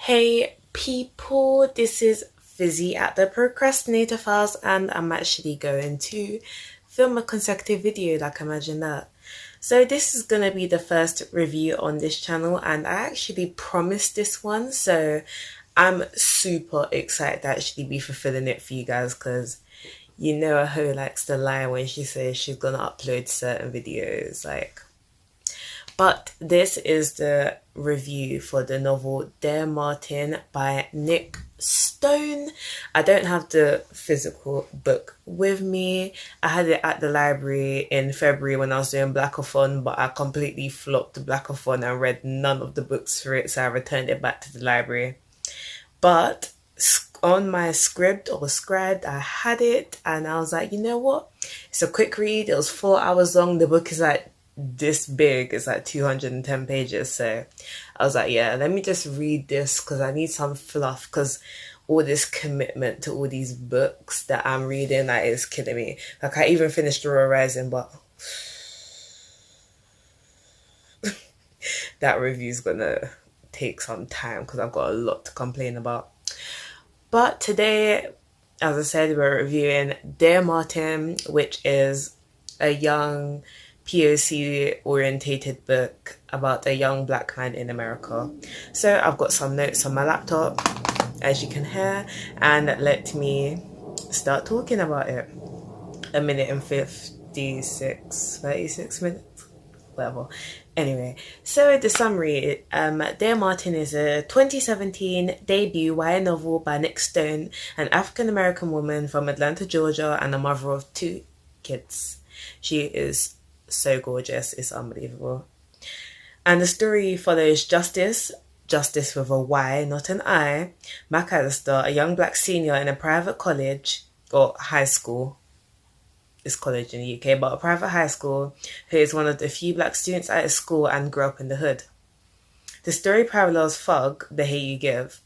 Hey people, this is Fizzy at the Procrastinator Files, and I'm actually going to film a consecutive video, like imagine that. So this is gonna be the first review on this channel, and I actually promised this one, so I'm super excited to actually be fulfilling it for you guys, because you know a hoe likes to lie when she says she's gonna upload certain videos, but this is the review for the novel Dear Martin by Nick Stone. I don't have the physical book with me. I had it at the library in February when I was doing Blackathon, but I completely flopped Blackathon and read none of the books for it, so I returned it back to the library. But on my script or scribe, I had it, and I was like, you know what? It's a quick read. It was 4 hours long. The book is like this big. It's like 210 pages. So I was like, yeah, let me just read this because I need some fluff, because all this commitment to all these books that I'm reading, that is killing me. Like, I even finished Aurora Rising, but that review's gonna take some time because I've got a lot to complain about. But today, as I said, we're reviewing Dear Martin, which is a young POC orientated book about a young black man in America. So I've got some notes on my laptop, as you can hear, and let me start talking about it. 1 minute and 36 minutes, whatever. Anyway, so the summary, Dear Martin is a 2017 debut YA novel by Nick Stone, an African-American woman from Atlanta, Georgia, and a mother of 2 kids. She is so gorgeous, it's unbelievable. And the story follows Justyce with a Y, not an I, McAllister, a young black senior in a private college, or high school, it's college in the UK, but a private high school, who is one of the few black students at his school and grew up in the hood. The story parallels Fog, The Hate You Give,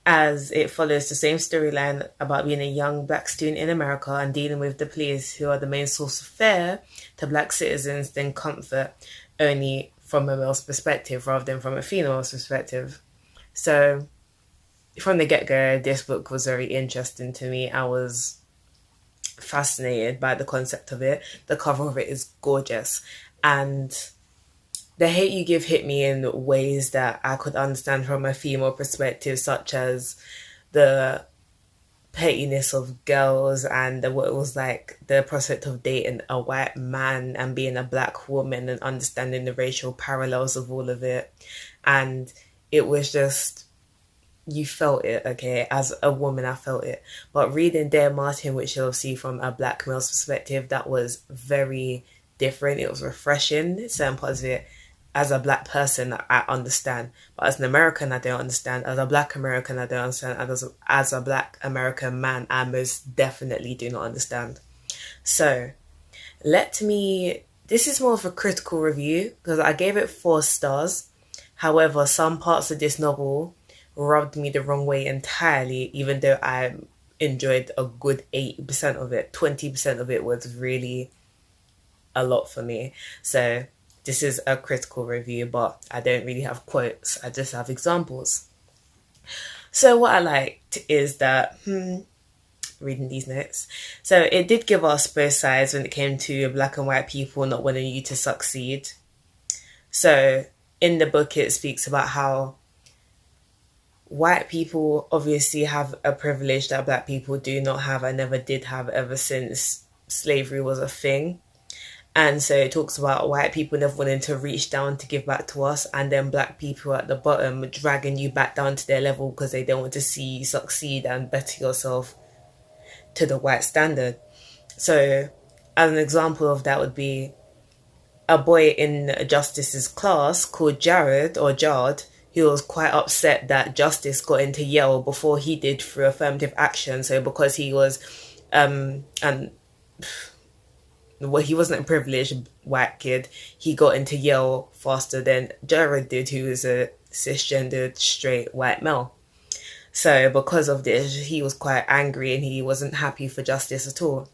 as it follows the same storyline about being a young black student in America and dealing with the police, who are the main source of fear to black citizens, then comfort, only from a male's perspective rather than from a female's perspective. So from the get-go, this book was very interesting to me. I was fascinated by the concept of it. The cover of it is gorgeous, and The Hate You Give hit me in ways that I could understand from a female perspective, such as the pettiness of girls and what it was like, the prospect of dating a white man and being a black woman and understanding the racial parallels of all of it. And it was just, you felt it, okay? As a woman, I felt it. But reading Dear Martin, which you'll see from a black male's perspective, that was very different. It was refreshing. Certain parts of it, as a black person, I understand. But as an American, I don't understand. As a black American, I don't understand. And as a black American man, I most definitely do not understand. So, this is more of a critical review, because I gave it 4 stars. However, some parts of this novel rubbed me the wrong way entirely, even though I enjoyed a good 80% of it. 20% of it was really a lot for me. So this is a critical review, but I don't really have quotes. I just have examples. So what I liked is that, reading these notes, so it did give us both sides when it came to black and white people not wanting you to succeed. So in the book, it speaks about how white people obviously have a privilege that black people do not have and never did have ever since slavery was a thing. And so it talks about white people never wanting to reach down to give back to us, and then black people at the bottom dragging you back down to their level because they don't want to see you succeed and better yourself to the white standard. So as an example of that would be a boy in Justyce's class called Jared, or Jard. He was quite upset that Justyce got into Yale before he did through affirmative action. So because he was, he wasn't a privileged white kid, he got into Yale faster than Jared did, who was a cisgendered straight white male. So because of this, he was quite angry and he wasn't happy for Justyce at all.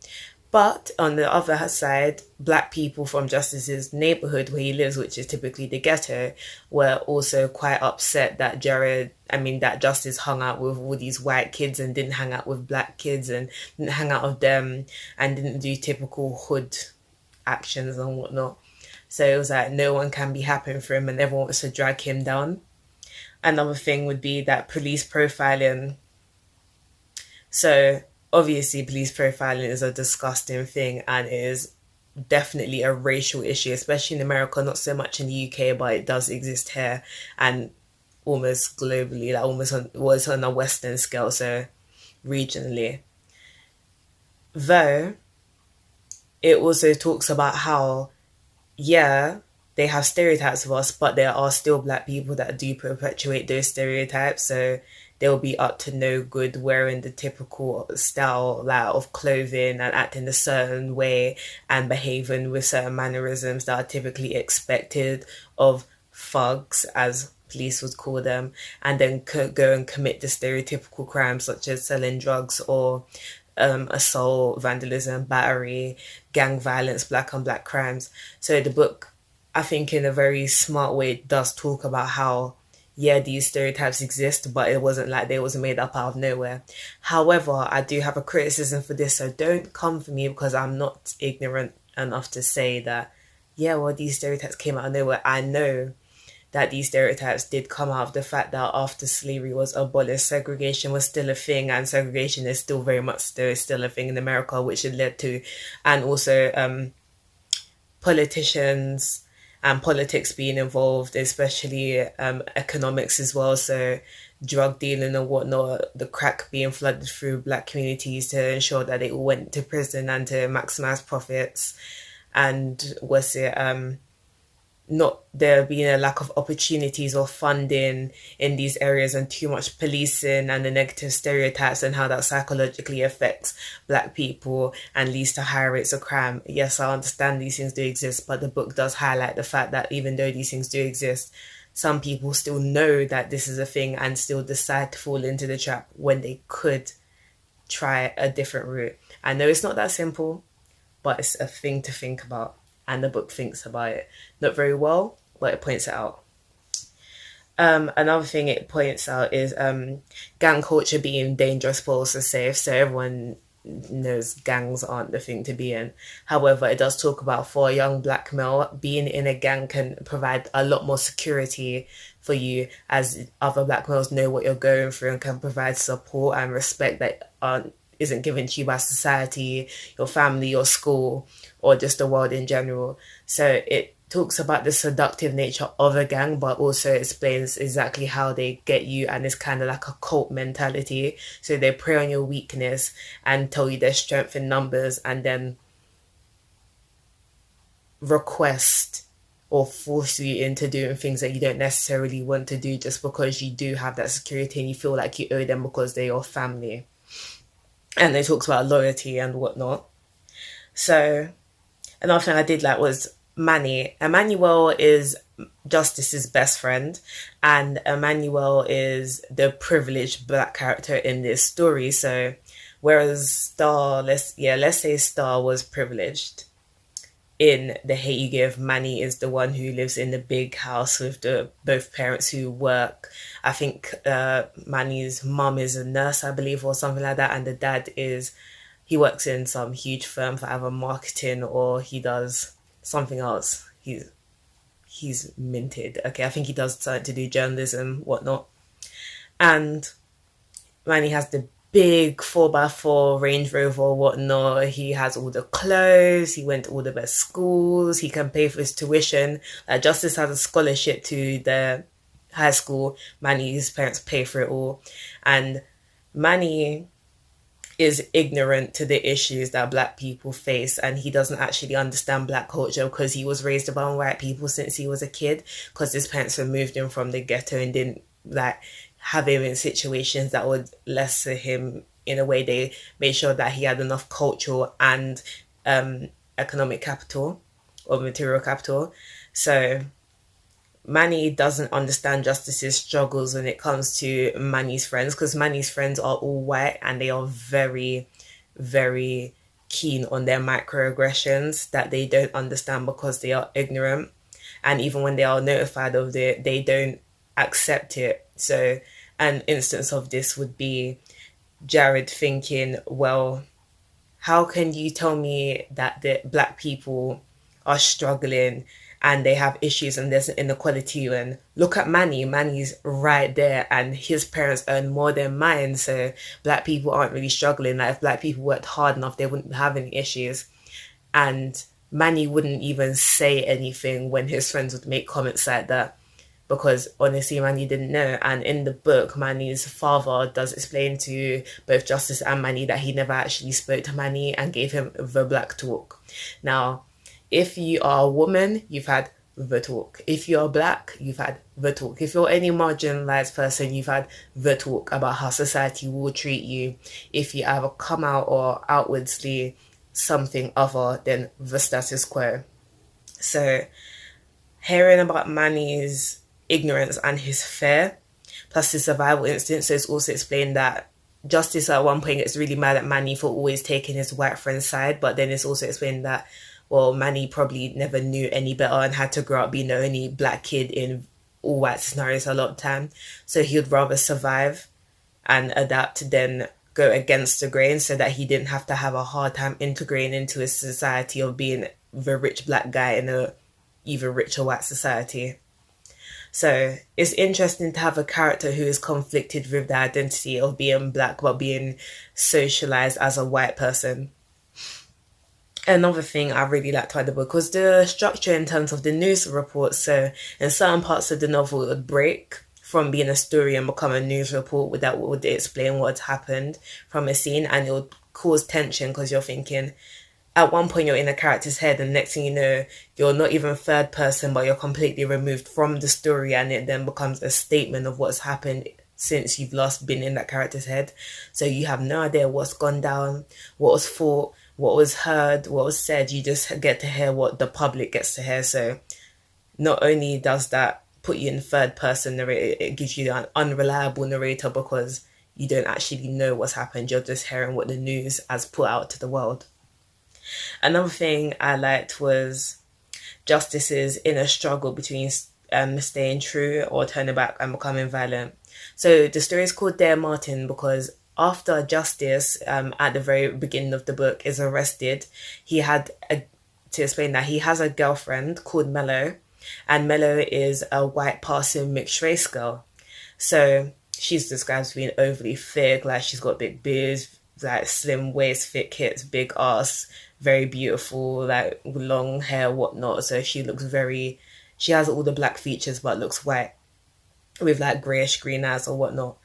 But on the other side, black people from Justice's neighborhood where he lives, which is typically the ghetto, were also quite upset that that Justice hung out with all these white kids and didn't hang out with black kids and didn't hang out with them and didn't do typical hood actions and whatnot. So it was like no one can be happy for him and everyone wants to drag him down. Another thing would be that police profiling. So obviously police profiling is a disgusting thing and it is definitely a racial issue, especially in America, not so much in the UK, but it does exist here and almost globally, like almost was on a Western scale, so regionally. Though it also talks about how, yeah, they have stereotypes of us, but there are still black people that do perpetuate those stereotypes. So they'll be up to no good wearing the typical style like, of clothing and acting a certain way and behaving with certain mannerisms that are typically expected of thugs, as police would call them, and then go and commit the stereotypical crimes such as selling drugs or assault, vandalism, battery, gang violence, black on black crimes. So the book, I think in a very smart way, does talk about how, yeah, these stereotypes exist, but it wasn't like they was made up out of nowhere. However, I do have a criticism for this, so don't come for me because I'm not ignorant enough to say that, yeah, well, these stereotypes came out of nowhere. I know that these stereotypes did come out of the fact that after slavery was abolished, segregation was still a thing, and segregation is still very much still a thing in America, which it led to, and also politicians and politics being involved, especially economics as well. So drug dealing and whatnot, the crack being flooded through black communities to ensure that they all went to prison and to maximize profits. And was it not there being a lack of opportunities or funding in these areas and too much policing and the negative stereotypes and how that psychologically affects black people and leads to higher rates of crime. Yes, I understand these things do exist, but the book does highlight the fact that even though these things do exist, some people still know that this is a thing and still decide to fall into the trap when they could try a different route. I know it's not that simple, but it's a thing to think about. And the book thinks about it. Not very well, but it points it out. Another thing it points out is gang culture being dangerous but also safe. So everyone knows gangs aren't the thing to be in. However, it does talk about for a young black male, being in a gang can provide a lot more security for you as other black males know what you're going through and can provide support and respect that isn't given to you by society, your family, your school, or just the world in general. So it talks about the seductive nature of a gang, but also explains exactly how they get you, and it's kind of like a cult mentality. So they prey on your weakness and tell you their strength in numbers and then request or force you into doing things that you don't necessarily want to do just because you do have that security and you feel like you owe them because they're your family. And they talks about loyalty and whatnot. So another thing I did like was Manny. Emmanuel is Justice's best friend, and Emmanuel is the privileged black character in this story. So whereas Star, let's say Star was privileged in The Hate You Give, Manny is the one who lives in the big house with the both parents who work. I think Manny's mum is a nurse, I believe, or something like that, and the dad he works in some huge firm for either marketing or he does something else. He's minted. Okay, I think he does something to do journalism, whatnot. And Manny has the big 4x4 Range Rover, whatnot. He has all the clothes. He went to all the best schools. He can pay for his tuition. Justice has a scholarship to the high school. Manny's parents pay for it all. And Manny is ignorant to the issues that black people face, and he doesn't actually understand black culture because he was raised among white people since he was a kid, because his parents removed him from the ghetto and didn't have him in situations that would lesser him. In a way, they made sure that he had enough cultural and economic capital or material capital. So Manny doesn't understand Justice's struggles when it comes to Manny's friends, because Manny's friends are all white and they are very, very keen on their microaggressions that they don't understand because they are ignorant. And even when they are notified of it, they don't accept it. So an instance of this would be Jared thinking, well, how can you tell me that the black people are struggling and they have issues and there's an inequality? And look at Manny. Manny's right there and his parents earn more than mine. So black people aren't really struggling. Like if black people worked hard enough, they wouldn't have any issues. And Manny wouldn't even say anything when his friends would make comments like that, because honestly Manny didn't know. And in the book, Manny's father does explain to both Justyce and Manny that he never actually spoke to Manny and gave him the black talk. Now, if you are a woman, you've had the talk. If you're black, you've had the talk. If you're any marginalized person, you've had the talk about how society will treat you if you either come out or outwardly something other than the status quo. So hearing about Manny's ignorance and his fear, plus his survival instinct, so it's also explained that Justyce at one point gets really mad at Manny for always taking his white friend's side, but then it's also explained that, well, Manny probably never knew any better and had to grow up being the only black kid in all white scenarios a lot of time, so he would rather survive and adapt than go against the grain, so that he didn't have to have a hard time integrating into a society of being the rich black guy in a even richer white society. So it's interesting to have a character who is conflicted with the identity of being black but being socialized as a white person. Another thing I really liked about the book was the structure in terms of the news reports. So in certain parts of the novel, it would break from being a story and become a news report that would explain what had happened from a scene, and it would cause tension because you're thinking, at one point you're in a character's head and next thing you know, you're not even third person, but you're completely removed from the story, and it then becomes a statement of what's happened since you've last been in that character's head. So you have no idea what's gone down, what was thought, what was heard, what was said. You just get to hear what the public gets to hear. So not only does that put you in third person narrator, it gives you an unreliable narrator because you don't actually know what's happened. You're just hearing what the news has put out to the world. Another thing I liked was Justyce's inner struggle between staying true or turning back and becoming violent. So the story is called Dear Martin because after Justyce, at the very beginning of the book, is arrested, to explain that he has a girlfriend called Mello, and Mello is a white passing mixed race girl. So she's described as being overly thick, like she's got big boobs, like slim waist, thick hips, big ass, very beautiful, like long hair, whatnot. So she has all the black features but looks white with like greyish green eyes or whatnot.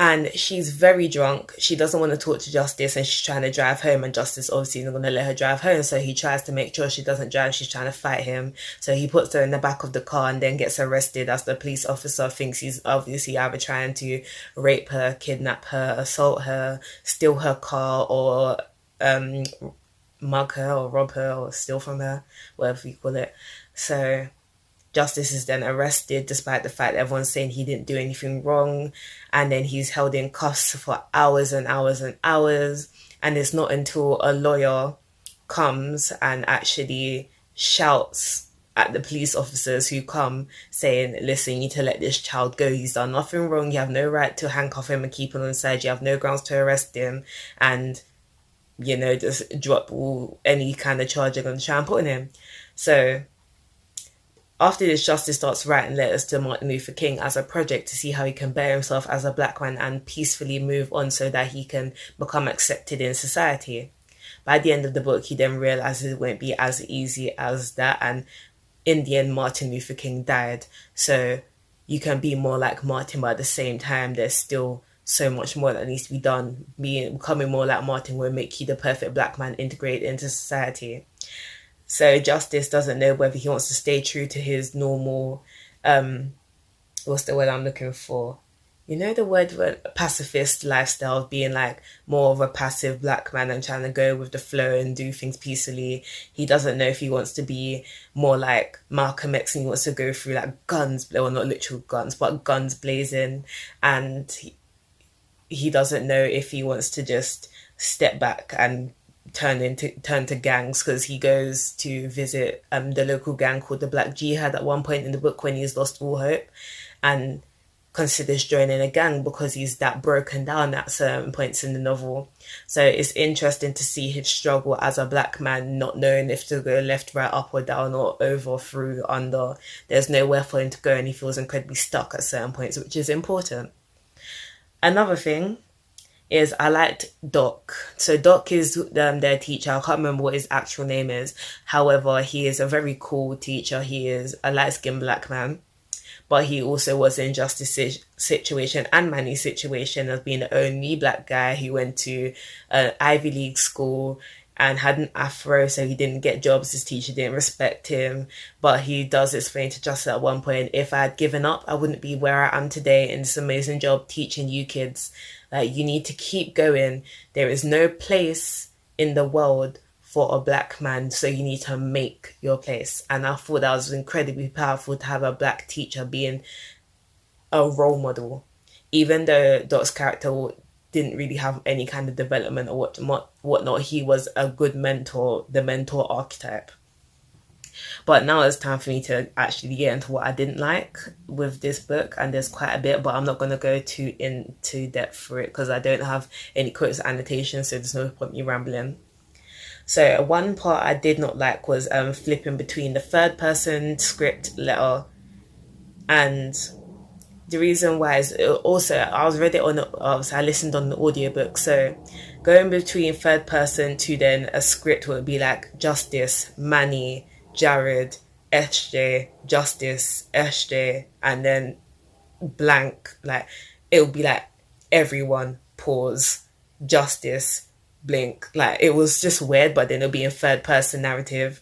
And she's very drunk. She doesn't want to talk to Justyce and she's trying to drive home, and Justyce obviously isn't going to let her drive home. So he tries to make sure she doesn't drive. She's trying to fight him. So he puts her in the back of the car and then gets arrested as the police officer thinks he's obviously either trying to rape her, kidnap her, assault her, steal her car, or mug her or rob her or steal from her, whatever you call it. So Justyce is then arrested despite the fact that everyone's saying he didn't do anything wrong, and then he's held in cuffs for hours and hours and hours, and it's not until a lawyer comes and actually shouts at the police officers who come saying, listen, you need to let this child go, he's done nothing wrong, you have no right to handcuff him and keep him on side, you have no grounds to arrest him, and just drop any kind of charge you're going to try and put on him. So after this, Justyce starts writing letters to Martin Luther King as a project to see how he can better himself as a black man and peacefully move on so that he can become accepted in society. By the end of the book, he then realizes it won't be as easy as that, and in the end, Martin Luther King died. So you can be more like Martin, but at the same time, there's still so much more that needs to be done. Becoming more like Martin will make you the perfect black man integrated into society. So Justyce doesn't know whether he wants to stay true to his normal, what's the word I'm looking for? The word pacifist lifestyle of being like more of a passive black man and trying to go with the flow and do things peacefully. He doesn't know if he wants to be more like Malcolm X and he wants to go through like guns, well, not literal guns, but guns blazing. And he doesn't know if he wants to just step back and turn to gangs, because he goes to visit the local gang called the Black Jihad at one point in the book when he's lost all hope, and considers joining a gang because he's that broken down at certain points in the novel. So it's interesting to see his struggle as a black man, not knowing if to go left, right, up or down or over, through, under. There's nowhere for him to go and he feels incredibly stuck at certain points, which is important. Another thing is I liked Doc. So Doc is their teacher. I can't remember what his actual name is. However, he is a very cool teacher. He is a light-skinned black man. But he also was in Justyce's situation and Manny's situation as being the only black guy who went to an Ivy League school and had an afro, so he didn't get jobs. His teacher didn't respect him. But he does explain to Justice at one point, if I had given up, I wouldn't be where I am today in this amazing job teaching you kids. Like, you need to keep going. There is no place in the world for a black man, so you need to make your place. And I thought that was incredibly powerful to have a black teacher being a role model, even though Doc's character didn't really have any kind of development or whatnot. He was a good mentor, the mentor archetype. But now it's time for me to actually get into what I didn't like with this book, and there's quite a bit, but I'm not going to go too into depth for it because I don't have any quotes or annotations, so there's no point me rambling. So one part I did not like was flipping between the third person script letter, and the reason why is also I listened on the audiobook, so going between third person to then a script would be like Justyce, Manny, Jared, SJ, Justyce, SJ, and then blank, like it would be like everyone, pause, Justyce, blink. Like, it was just weird, but then it'll be in third person narrative,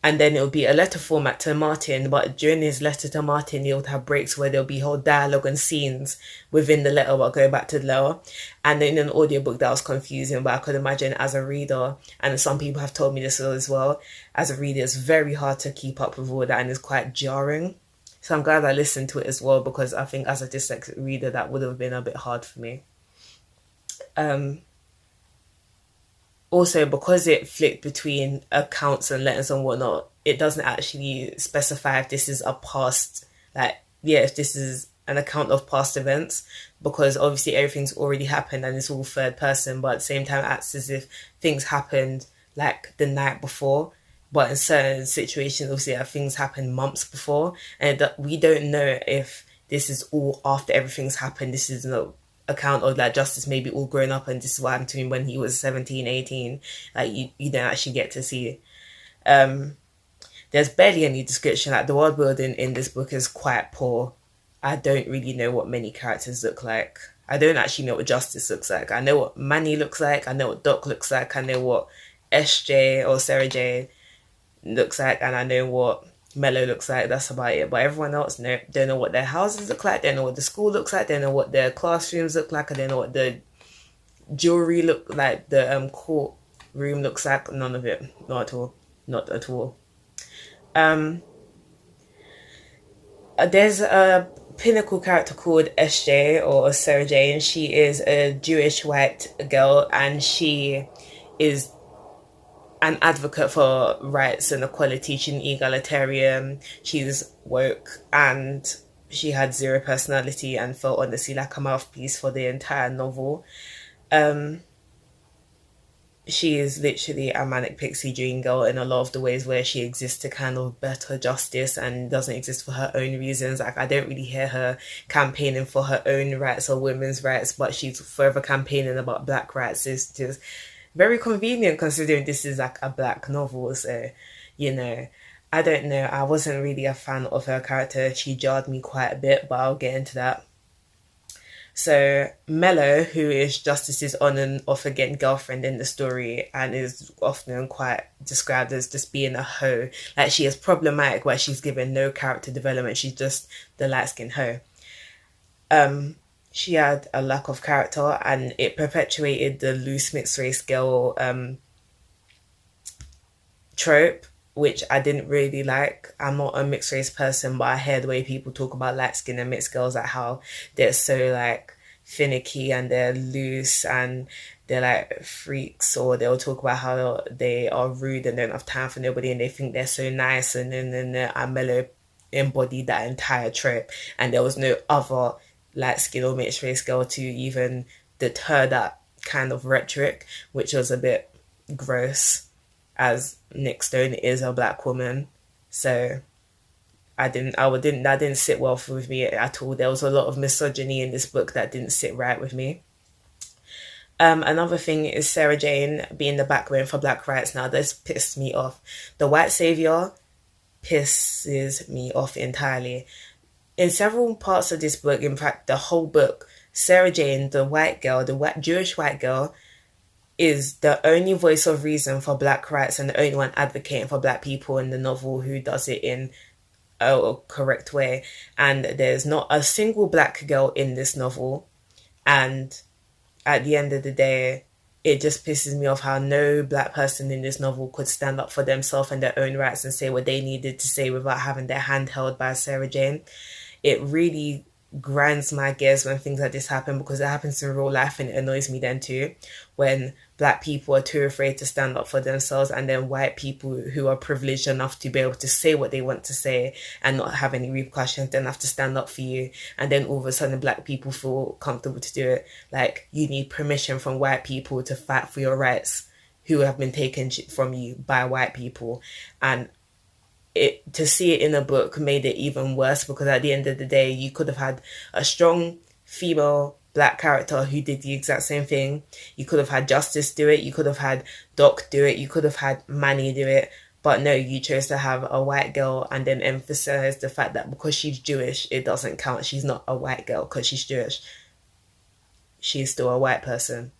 and then it'll be a letter format to Martin, but during his letter to Martin he'll have breaks where there'll be whole dialogue and scenes within the letter but go back to the letter. And then in an audiobook that was confusing, but I could imagine as a reader, and some people have told me this as well, as a reader it's very hard to keep up with all that and it's quite jarring. So I'm glad I listened to it as well, because I think as a dyslexic reader that would have been a bit hard for me. Also, because it flipped between accounts and letters and whatnot, it doesn't actually specify if this is a past, if this is an account of past events, because obviously everything's already happened and it's all third person, but at the same time it acts as if things happened like the night before. But in certain situations, obviously, things happened months before, and we don't know if this is all after everything's happened. This is no account of like Justyce maybe all grown up and this is what happened to him when he was 17, 18. Like, you don't actually get to see it. There's barely any description. Like, the world building in this book is quite poor. I don't really know what many characters look like. I don't actually know what Justyce looks like. I know what Manny looks like. I know what Doc looks like. I know what SJ or Sarah J looks like, and I know what Mello looks like. That's about it. But everyone else don't know what their houses look like, don't know what the school looks like, don't know what their classrooms look like, I don't know what the jewelry look like, the court room looks like. None of it. Not at all. There's a pinnacle character called SJ or Sarah J, and she is a Jewish white girl, and she is an advocate for rights and equality. She's an egalitarian, she's woke, and she had zero personality and felt honestly like a mouthpiece for the entire novel. She is literally a manic pixie dream girl in a lot of the ways where she exists to kind of better Justyce and doesn't exist for her own reasons. Like, I don't really hear her campaigning for her own rights or women's rights, but she's forever campaigning about black rights. It's just very convenient considering this is like a black novel. So, I don't know. I wasn't really a fan of her character. She jarred me quite a bit, but I'll get into that. So Mello, who is Justyce's on and off again girlfriend in the story, and is often quite described as just being a hoe. Like, she is problematic, but she's given no character development. She's just the light-skinned hoe. She had a lack of character, and it perpetuated the loose mixed race girl trope, which I didn't really like. I'm not a mixed race person, but I hear the way people talk about light skin and mixed girls, like how they're so like finicky and they're loose and they're like freaks, or they'll talk about how they are rude and don't have time for nobody and they think they're so nice, and then Amelo embodied that entire trope, and there was no other light skin or mixed race girl to even deter that kind of rhetoric, which was a bit gross, as Nick Stone is a black woman. So that didn't sit well with me at all. There was a lot of misogyny in this book that didn't sit right with me. Another thing is Sarah Jane being the backbone for black rights. Now this pissed me off. The white savior pisses me off entirely. In several parts of this book, in fact the whole book, Sarah Jane, the white girl, the Jewish white girl, is the only voice of reason for black rights and the only one advocating for black people in the novel who does it in a correct way. And there's not a single black girl in this novel, and at the end of the day, it just pisses me off how no black person in this novel could stand up for themselves and their own rights and say what they needed to say without having their hand held by Sarah Jane. It really grinds my gears when things like this happen, because it happens in real life and it annoys me then too, when black people are too afraid to stand up for themselves, and then white people who are privileged enough to be able to say what they want to say and not have any repercussions then have to stand up for you, and then all of a sudden black people feel comfortable to do it. Like, you need permission from white people to fight for your rights who have been taken from you by white people. And to see it in a book made it even worse, because at the end of the day you could have had a strong female black character who did the exact same thing. You could have had Justyce do it, you could have had Doc do it, you could have had Manny do it, but no, you chose to have a white girl and then emphasize the fact that because she's Jewish it doesn't count. She's not a white girl because she's Jewish. She's still a white person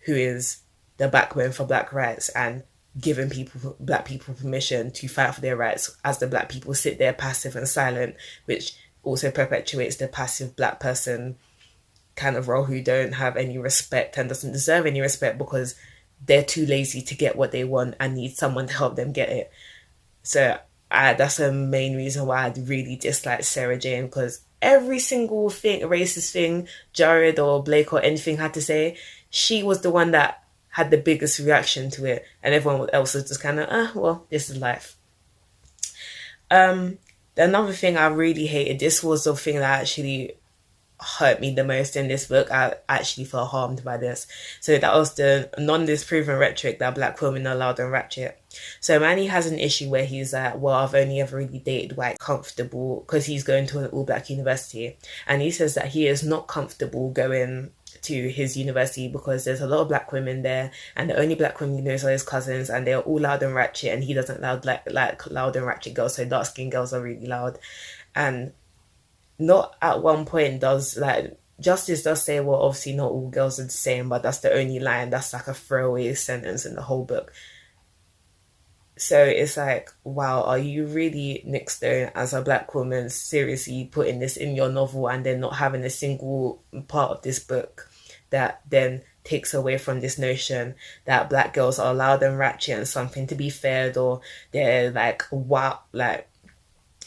who is the backbone for black rights and giving black people permission to fight for their rights, as the black people sit there passive and silent, which also perpetuates the passive black person kind of role, who don't have any respect and doesn't deserve any respect because they're too lazy to get what they want and need someone to help them get it. So that's the main reason why I really dislike Sarah Jane, because every single thing, racist thing Jared or Blake or anything had to say, she was the one that had the biggest reaction to it, and everyone else was just kind of, well, this is life. Another thing I really hated, this was the thing that actually hurt me the most in this book. I actually felt harmed by this. So that was the non-disproven rhetoric that black women are loud and ratchet. So Manny has an issue where he's like, well, I've only ever really dated white comfortable, because he's going to an all-black university, and he says that he is not comfortable going to his university because there's a lot of black women there, and the only black women he knows are his cousins, and they're all loud and ratchet, and he doesn't like loud and ratchet girls, so dark skinned girls are really loud. And not at one point does, like, Justyce does say, well, obviously not all girls are the same, but that's the only line, that's like a throwaway sentence in the whole book. So it's like, wow, are you really, Nick Stone, as a black woman, seriously putting this in your novel and then not having a single part of this book that then takes away from this notion that black girls are loud and ratchet and something to be feared, or they're like, wow, like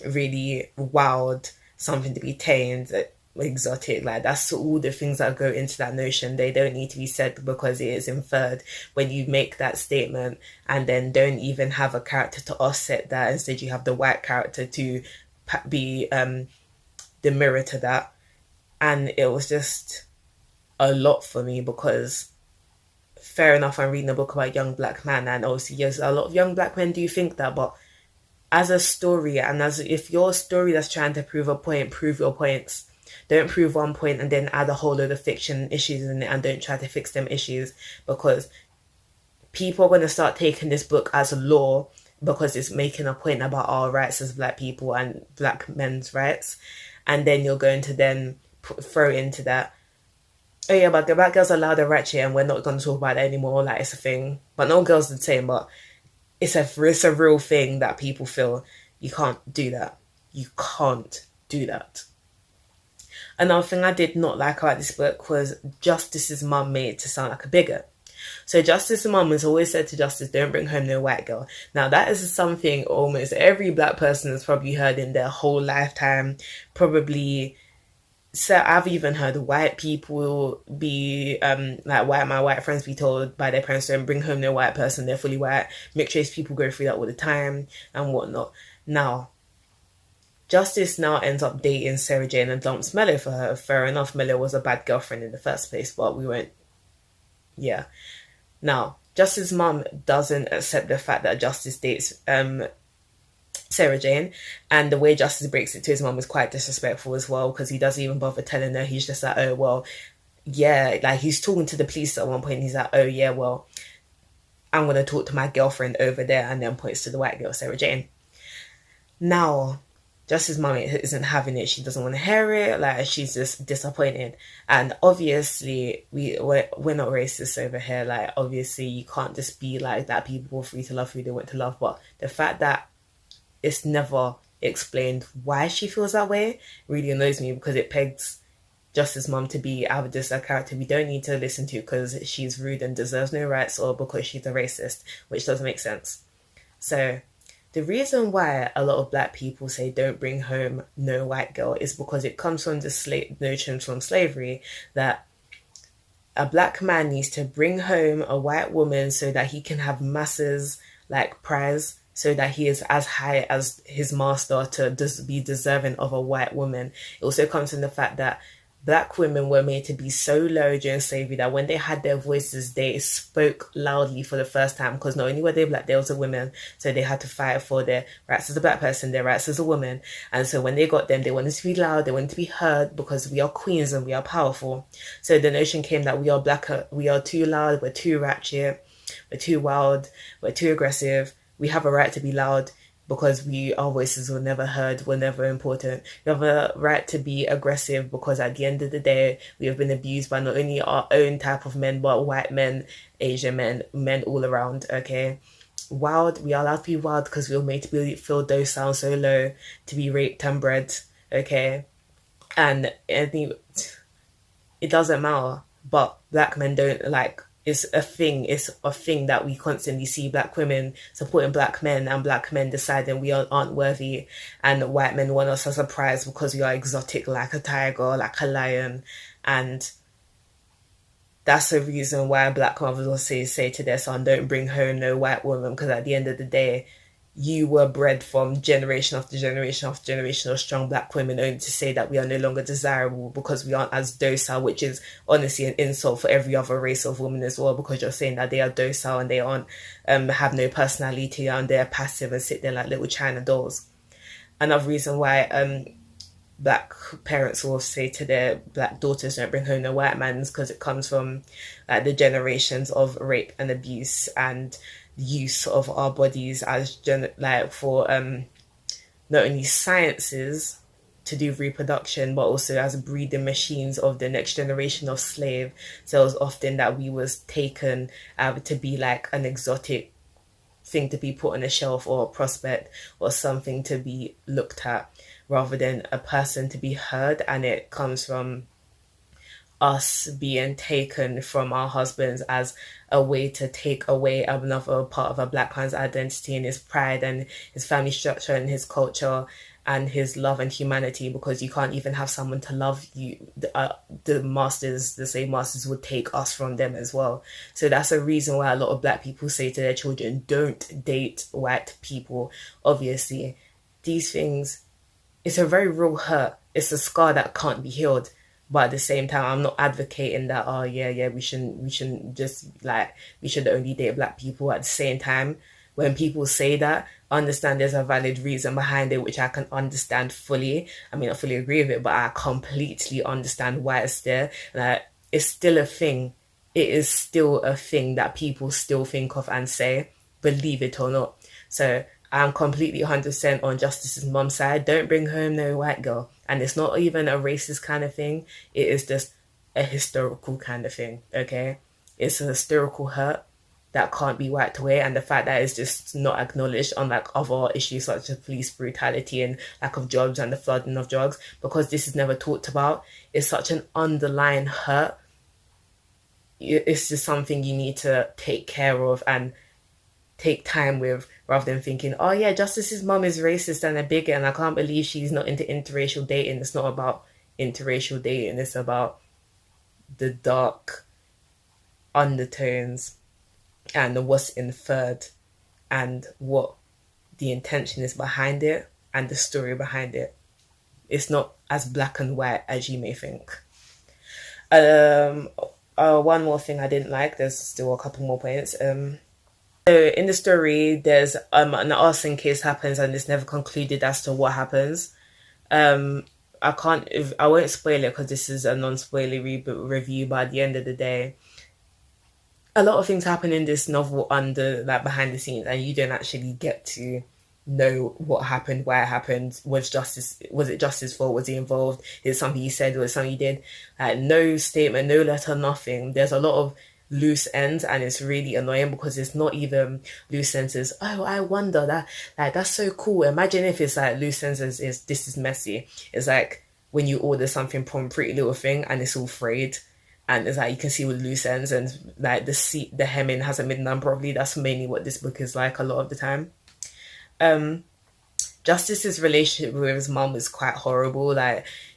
really wild, something to be tamed, exotic? Like, that's all the things that go into that notion. They don't need to be said because it is inferred when you make that statement, and then don't even have a character to offset that. Instead you have the white character to be the mirror to that. And it was just a lot for me, because fair enough, I'm reading a book about young black men, and obviously yes, a lot of young black men do think that, but as a story, and as if your story that's trying to prove a point, prove your points. Don't prove one point and then add a whole load of fiction issues in it and don't try to fix them issues, because people are going to start taking this book as a law because it's making a point about our rights as black people and black men's rights. And then you're going to then throw into that, oh yeah, but the black girls are loud and ratchet and we're not going to talk about it anymore, like it's a thing. But no girls are the same, but it's a real thing that people feel. You can't do that. You can't do that. Another thing I did not like about this book was Justyce's mum made it to sound like a bigot. So Justyce's mum has always said to Justyce, don't bring home no white girl. Now that is something almost every black person has probably heard in their whole lifetime, probably So I've even heard white people be like my white friends be told by their parents, don't bring home no white person, they're fully white. Mixed race people go through that all the time and whatnot. Now, Justyce now ends up dating Sarah Jane and dumps Mello for her. Fair enough, Mello was a bad girlfriend in the first place, but we won't. Yeah. Now, Justyce's mum doesn't accept the fact that Justyce dates Sarah Jane, and the way Justyce breaks it to his mum is quite disrespectful as well, because he doesn't even bother telling her. He's just like, oh well, yeah, like he's talking to the police at one point. He's like, oh yeah, well, I'm gonna talk to my girlfriend over there, and then points to the white girl, Sarah Jane. Now, Justyce's mum isn't having it. She doesn't want to hear it. Like, she's just disappointed. And obviously, we're not racist over here. Like, obviously, you can't just be like that. People are free to love who they want to love. But the fact that it's never explained why she feels that way really annoys me, because it pegs Justyce's mum to be either just a character we don't need to listen to because she's rude and deserves no rights, or because she's a racist, which doesn't make sense. So the reason why a lot of black people say don't bring home no white girl is because it comes from the notion from slavery that a black man needs to bring home a white woman so that he can have masses like prize, so that he is as high as his master to be deserving of a white woman. It also comes from the fact that black women were made to be so low during slavery that when they had their voices, they spoke loudly for the first time, because not only were they black, they were also women. So they had to fight for their rights as a black person, their rights as a woman. And so when they got them, they wanted to be loud, they wanted to be heard, because we are queens and we are powerful. So the notion came that we are black, we are too loud, we're too ratchet, we're too wild, we're too aggressive. We have a right to be loud because our voices were never heard, were never important. We have a right to be aggressive because at the end of the day, we have been abused by not only our own type of men, but white men, Asian men, men all around, okay? Wild, we are allowed to be wild because we were made to feel docile so low, to be raped and bred, okay? And I think it doesn't matter, but black men don't like, it's a thing that we constantly see black women supporting black men and black men deciding we aren't worthy, and white men want us as a prize because we are exotic like a tiger, like a lion. And that's the reason why black mothers will say to their son, don't bring home no white woman, because at the end of the day, you were bred from generation after generation after generation of strong black women, only to say that we are no longer desirable because we aren't as docile, which is honestly an insult for every other race of women as well, because you're saying that they are docile and they aren't have no personality and they're passive and sit there like little China dolls. Another reason why black parents will say to their black daughters, don't bring home no white man, is because it comes from the generations of rape and abuse and use of our bodies as for not only sciences to do reproduction, but also as breeding machines of the next generation of slave. So it was often that we was taken to be like an exotic thing to be put on a shelf or a prospect or something to be looked at, rather than a person to be heard. And it comes from us being taken from our husbands as a way to take away another part of a black man's identity and his pride and his family structure and his culture and his love and humanity, because you can't even have someone to love you. The same masters would take us from them as well. So that's a reason why a lot of black people say to their children, don't date white people. Obviously, these things, it's a very real hurt. It's a scar that can't be healed. But at the same time, I'm not advocating that, we shouldn't just like, we should only date black people. At the same time, when people say that, I understand there's a valid reason behind it, which I can understand fully. I mean, I fully agree with it, but I completely understand why it's there. Like, it's still a thing. It is still a thing that people still think of and say, believe it or not. So I'm completely 100% on Justyce's mum's side. Don't bring home no white girl. And it's not even a racist kind of thing. It is just a historical kind of thing, okay? It's a historical hurt that can't be wiped away. And the fact that it's just not acknowledged, unlike other issues such as police brutality and lack of jobs and the flooding of drugs, because this is never talked about. It's such an underlying hurt. It's just something you need to take care of and take time with, rather than thinking, oh yeah, Justyce's mum is racist and a bigot and I can't believe she's not into interracial dating. It's not about interracial dating. It's about the dark undertones and what's inferred and what the intention is behind it and the story behind it. It's not as black and white as you may think. One more thing I didn't like. There's still a couple more points. So in the story, there's an arson case happens and it's never concluded as to what happens. I won't spoil it because this is a non-spoilery review. But at the end of the day, a lot of things happen in this novel under behind the scenes, and you don't actually get to know what happened, why it happened. Was it Justyce's fault? Was he involved? Is it something he said? Was it something he did? No statement, no letter, nothing. There's a lot of loose ends, and it's really annoying because it's not even loose ends as, oh, I wonder, that's so cool. Imagine if it's loose ends as this is messy. It's like when you order something from Pretty Little Thing and it's all frayed, and it's you can see with loose ends, and the hemming hasn't been done properly. That's mainly what this book is like a lot of the time. Justyce's relationship with his mum is quite horrible.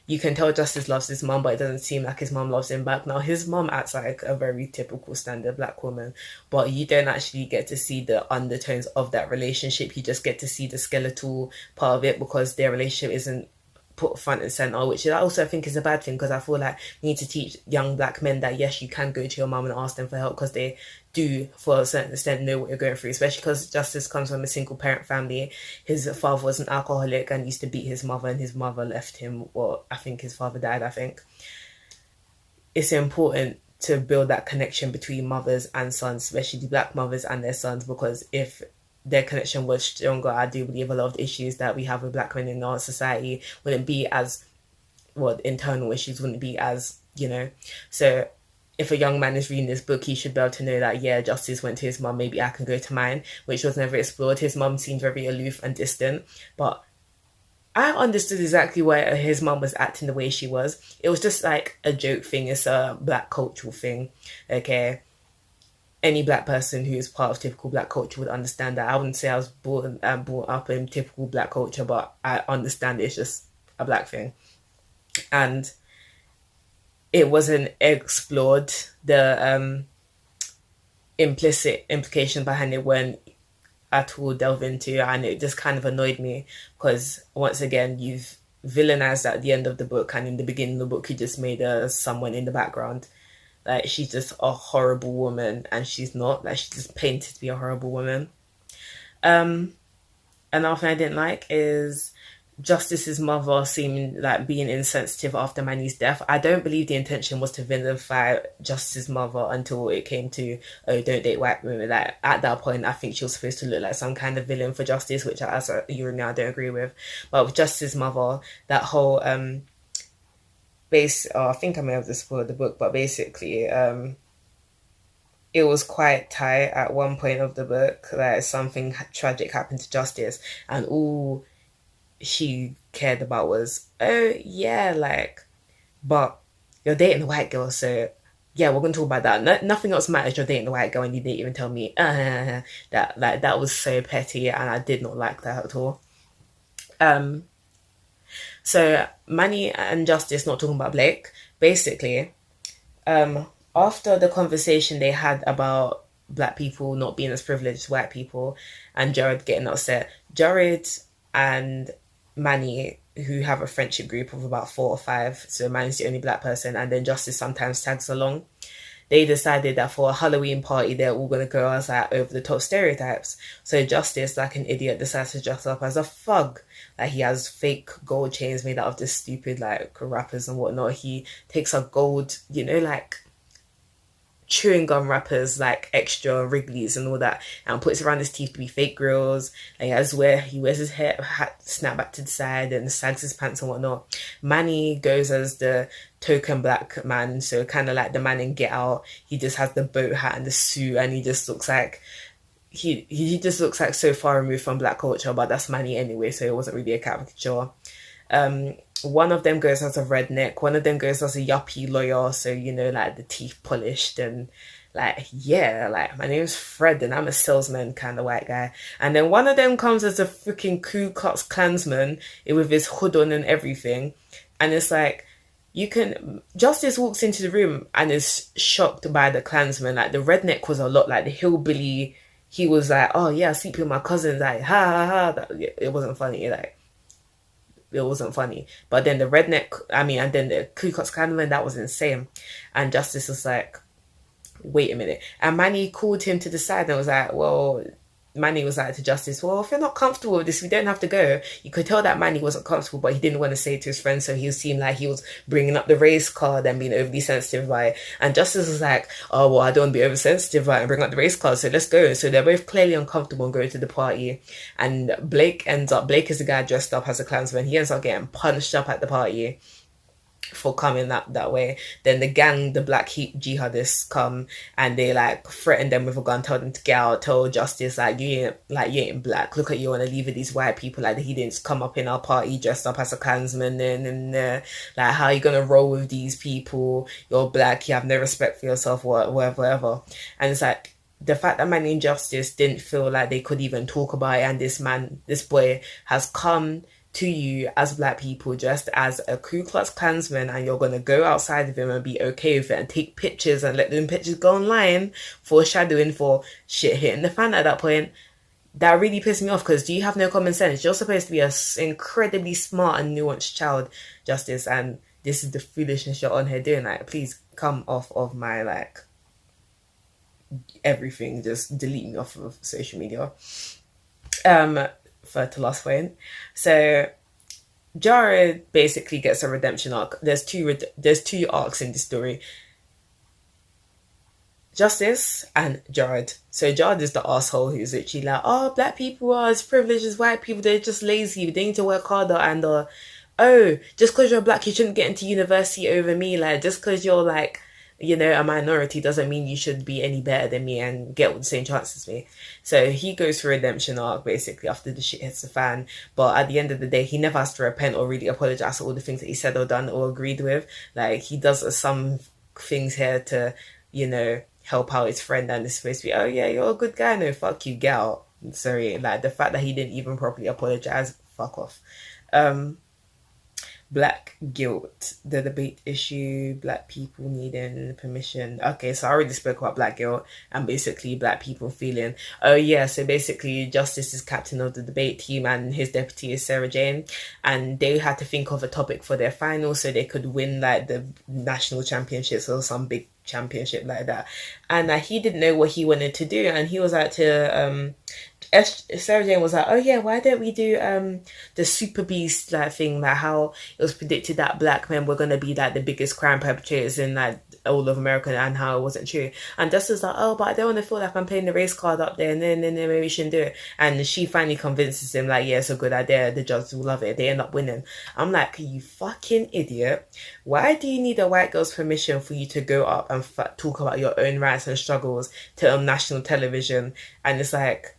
You can tell Justyce loves his mum, but it doesn't seem like his mum loves him back. Now, his mum acts like a very typical standard black woman, but you don't actually get to see the undertones of that relationship. You just get to see the skeletal part of it because their relationship isn't put front and center, which I also think is a bad thing, because I feel like we need to teach young black men that yes, you can go to your mum and ask them for help, because they do for a certain extent know what you're going through, especially because Justyce comes from a single parent family. His father was an alcoholic and used to beat his mother, and his mother left him. Well, I think his father died. I think it's important to build that connection between mothers and sons, especially black mothers and their sons, because if their connection was stronger, I do believe a lot of the issues that we have with black men in our society wouldn't be as, internal issues wouldn't be as, So if a young man is reading this book, he should be able to know that, yeah, Justyce went to his mum, maybe I can go to mine, which was never explored. His mum seemed very aloof and distant, but I understood exactly why his mum was acting the way she was. It was just like a joke thing. It's a black cultural thing, okay? Any black person who is part of typical black culture would understand that. I wouldn't say I was brought up in typical black culture, but I understand it's just a black thing. And it wasn't explored, the implicit implication behind it when at all delve into, and it just kind of annoyed me because once again you've villainized at the end of the book, and in the beginning of the book you just made someone in the background. She's just a horrible woman, and she's not. She's just painted to be a horrible woman. Another thing I didn't like is Justyce's mother seeming being insensitive after Manny's death. I don't believe the intention was to vilify Justyce's mother until it came to, oh, don't date white women. At that point, I think she was supposed to look like some kind of villain for Justyce, which as you know, I don't agree with. But with Justyce's mother, that whole I think I may have just spoiled the book, but basically, it was quite tight at one point of the book. Something tragic happened to Justyce, and all she cared about was, oh yeah, but you're dating a white girl, so yeah, we're gonna talk about that. Nothing else matters. You're dating a white girl, and you didn't even tell me. That was so petty, and I did not like that at all. So Manny and Justyce, not talking about Blake, basically, after the conversation they had about black people not being as privileged as white people, and Jared getting upset, Jared and Manny, who have a friendship group of about 4 or 5, so Manny's the only black person, and then Justyce sometimes tags along. They decided that for a Halloween party, they're all going to go as over the top stereotypes. So Justyce, like an idiot, decides to dress up as a thug. He has fake gold chains made out of this stupid wrappers and whatnot. He takes a gold, chewing gum wrappers, extra Wrigley's and all that, and puts it around his teeth to be fake grills. He wears his hat snapped back to the side and sags his pants and whatnot. Manny goes as the token black man, so kind of like the man in Get Out. He just has the boat hat and the suit, and he just looks like he just looks like so far removed from black culture, but that's Manny anyway, so it wasn't really a caricature. One of them goes as a redneck, one of them goes as a yuppie lawyer, so the teeth polished and my name's Fred and I'm a salesman kind of white guy. And then one of them comes as a freaking Ku Klux Klansman with his hood on and everything, and it's Justyce walks into the room and is shocked by the Klansman. Like, the redneck was a lot like the hillbilly. He was like, oh yeah, I sleep with my cousins, like, ha ha ha. It wasn't funny, like, it wasn't funny. But then the redneck, and then the Ku Klux Klanman, that was insane. And Justyce was like, wait a minute. And Manny called him to the side and was like, well, Manny was like to Justyce, well, if you're not comfortable with this, we don't have to go. You could tell that Manny wasn't comfortable, but he didn't want to say it to his friend, so he seemed like he was bringing up the race card and being overly sensitive by it. And Justyce was like, oh, well, I don't want to be oversensitive and bring up the race card, so let's go. So they're both clearly uncomfortable and going to the party. And Blake is the guy dressed up as a Klansman. He ends up getting punched up at the party for coming that way. Then the gang, the black jihadists, come and they like threaten them with a gun, tell them to get out, tell Justyce like you ain't black, look at you, and leave these white people, like he didn't come up in our party dressed up as a Klansman, and like, how are you gonna roll with these people? You're black, you have no respect for yourself, whatever. And it's like, the fact that Man in Justice didn't feel like they could even talk about it, and this boy has come to you as black people dressed as a Ku Klux Klansman, and you're going to go outside of him and be okay with it and take pictures and let them pictures go online, foreshadowing for shit hitting the fan at that point. That really pissed me off, because do you have no common sense? You're supposed to be an incredibly smart and nuanced child, Justyce, and this is the foolishness you're on here doing. Like, please come off of my, like, everything. Just delete me off of social media. For to last point. So Jared basically gets a redemption arc. There's two arcs in this story. Justyce and Jared. So Jared is the asshole who's literally like, oh, black people are as privileged as white people, they're just lazy, they need to work harder, and oh, just because you're black you shouldn't get into university over me, like, just because you're like, you know, a minority doesn't mean you should be any better than me and get the same chances as me. So he goes for a redemption arc basically after the shit hits the fan. But at the end of the day, he never has to repent or really apologize for all the things that he said or done or agreed with. Like, he does some things here to, you know, help out his friend, and it's supposed to be, oh yeah, you're a good guy. No, fuck you, get out. Sorry, like, the fact that he didn't even properly apologize, fuck off. Black guilt, the debate issue, black people needing permission. Okay, so I already spoke about black guilt and basically black people feeling, oh yeah, so basically Justyce is captain of the debate team and his deputy is Sarah Jane, and they had to think of a topic for their final so they could win like the national championships or some big championship like that. And he didn't know what he wanted to do, and he was like to Sarah Jane was like, oh yeah, why don't we do the super beast like thing, like how it was predicted that black men were going to be like the biggest crime perpetrators in like all of America, and how it wasn't true. And Justice was like, oh, but I don't want to feel like I'm playing the race card up there, and then maybe we shouldn't do it. And she finally convinces him like, yeah, it's a good idea, the judges will love it, they end up winning. I'm like, you fucking idiot, why do you need a white girl's permission for you to go up and talk about your own rights and struggles to national television? And it's like,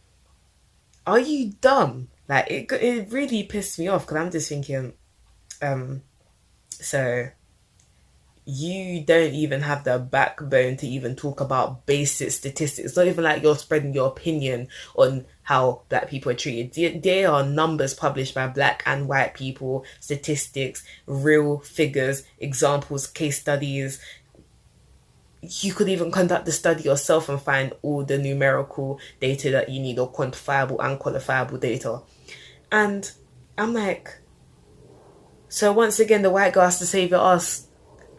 are you dumb? Like, it really pissed me off, because I'm just thinking, so you don't even have the backbone to even talk about basic statistics. It's not even like you're spreading your opinion on how black people are treated. There are numbers published by black and white people, statistics, real figures, examples, case studies. You could even conduct the study yourself and find all the numerical data that you need, or quantifiable and qualifiable data. And I'm like, so once again, the white girl has to save your ass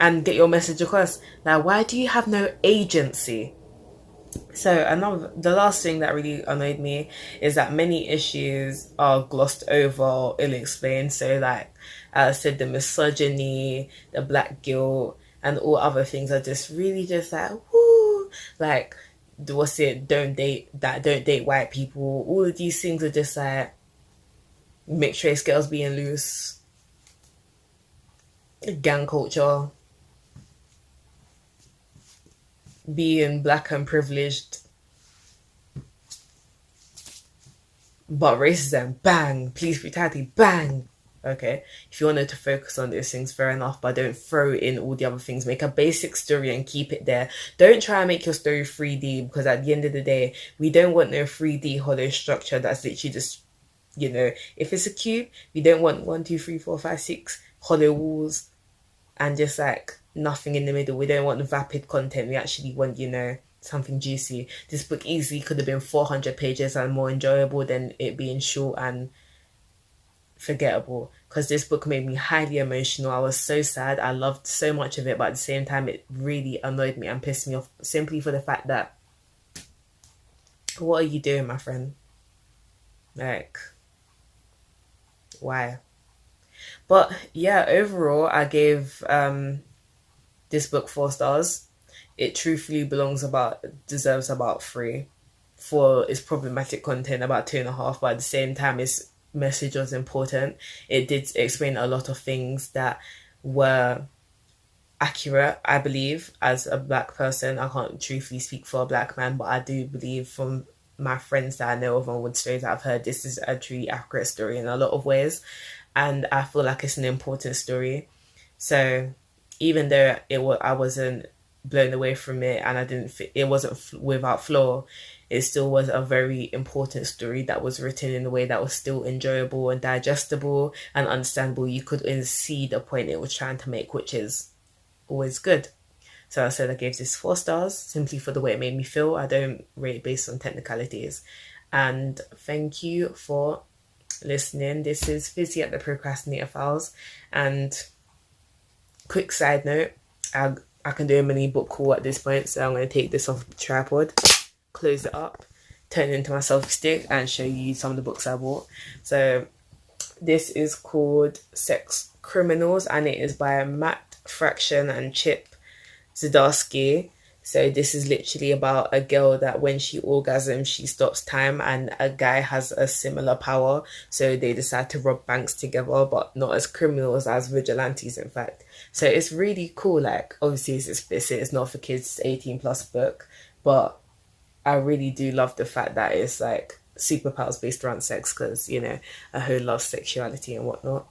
and get your message across. Now, why do you have no agency? So the last thing that really annoyed me is that many issues are glossed over or ill-explained. So like I said, the misogyny, the black guilt, and all other things are just really just like, whoo, like, what's it, don't date white people. All of these things are just like mixed race girls being loose, gang culture, being black and privileged, but racism, bang, police brutality, bang. Okay, if you wanted to focus on those things, fair enough, but don't throw in all the other things. Make a basic story and keep it there. Don't try and make your story 3D, because at the end of the day, we don't want no 3D hollow structure that's literally just, you know, if it's a cube, we don't want 1, 2, 3, 4, 5, 6 hollow walls. and just like nothing in the middle. We don't want vapid content. We actually want, something juicy. This book easily could have been 400 pages and more enjoyable than it being short and forgettable, because this book made me highly emotional. I was so sad. I loved so much of it, but at the same time it really annoyed me and pissed me off, simply for the fact that, what are you doing, my friend? Like, why? But yeah, overall I gave this book 4 stars. It truthfully deserves about 3 for its problematic content, about 2.5, but at the same time its message was important. It did explain a lot of things that were accurate, I believe. As a black person, I can't truthfully speak for a black man, but I do believe from my friends that I know of and with stories that I've heard, this is a truly accurate story in a lot of ways, and I feel like it's an important story. So even though I wasn't blown away from it, and it wasn't without flaw, it still was a very important story that was written in a way that was still enjoyable and digestible and understandable. You could see the point it was trying to make, which is always good. So I said I gave this 4 stars simply for the way it made me feel. I don't rate based on technicalities. And thank you for listening. This is Fizzy at the Procrastinator Files. And quick side note, I can do a mini book haul at this point, so I'm going to take this off the tripod, close it up, turn it into my selfie stick, and show you some of the books I bought. So this is called Sex Criminals, and it is by Matt Fraction and Chip Zdarsky. So this is literally about a girl that when she orgasms, she stops time, and a guy has a similar power. So they decide to rob banks together, but not as criminals, as vigilantes, in fact. So it's really cool. Like, obviously it's explicit, it's not for kids, 18 plus book, but I really do love the fact that it's like superpowers based around sex, because, a whole loves sexuality and whatnot.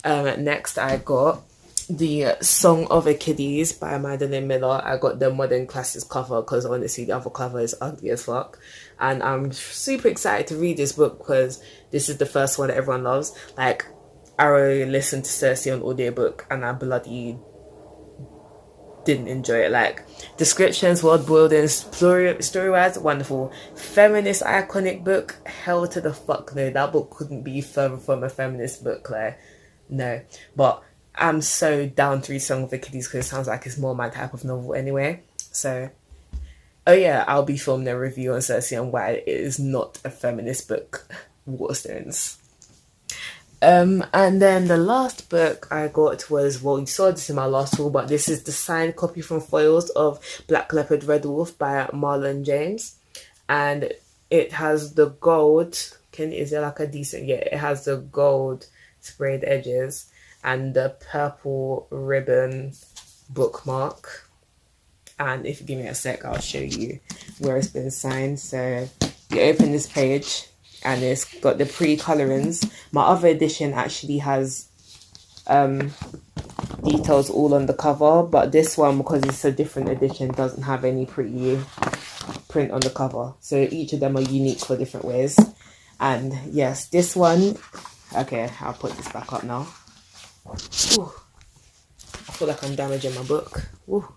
Next I got The Song of Achilles by Madeline Miller. I got the Modern Classics cover because honestly the other cover is ugly as fuck, and I'm super excited to read this book because this is the first one that everyone loves. Like, I already listened to Cersei on audiobook and I bloody didn't enjoy it. Like, descriptions, world building, story-wise, wonderful. Feminist iconic book, hell to the fuck no. That book couldn't be further from a feminist book, like, no. But I'm so down to read Song of Achilles because it sounds like it's more my type of novel anyway. So, oh yeah, I'll be filming a review on Cersei on why it is not a feminist book. Waterstones. And then the last book I got was, well, you saw this in my last haul, but this is the signed copy from Foils of Black Leopard Red Wolf by Marlon James. And it has the gold, is it like a decent, yeah, it has the gold sprayed edges and the purple ribbon bookmark. And if you give me a sec, I'll show you where it's been signed. So you open this page and it's got the pre-colorings. My other edition actually has details all on the cover, but this one, because it's a different edition, doesn't have any pretty print on the cover. So each of them are unique for different ways. And yes, this one, okay, I'll put this back up now. Ooh, I feel like I'm damaging my book. Ooh.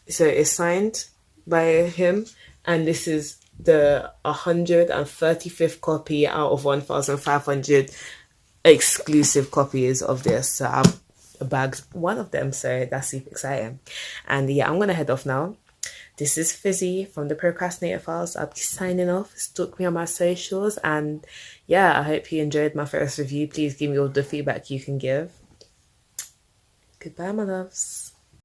So it's signed by him, and this is the 135th copy out of 1,500 exclusive copies of this. So I've bagged one of them, so that's super exciting. And yeah, I'm gonna head off now. This is Fizzy from the Procrastinator Files. I'll be signing off. Stalk me on my socials, and yeah, I hope you enjoyed my first review. Please give me all the feedback you can give. Goodbye, my loves.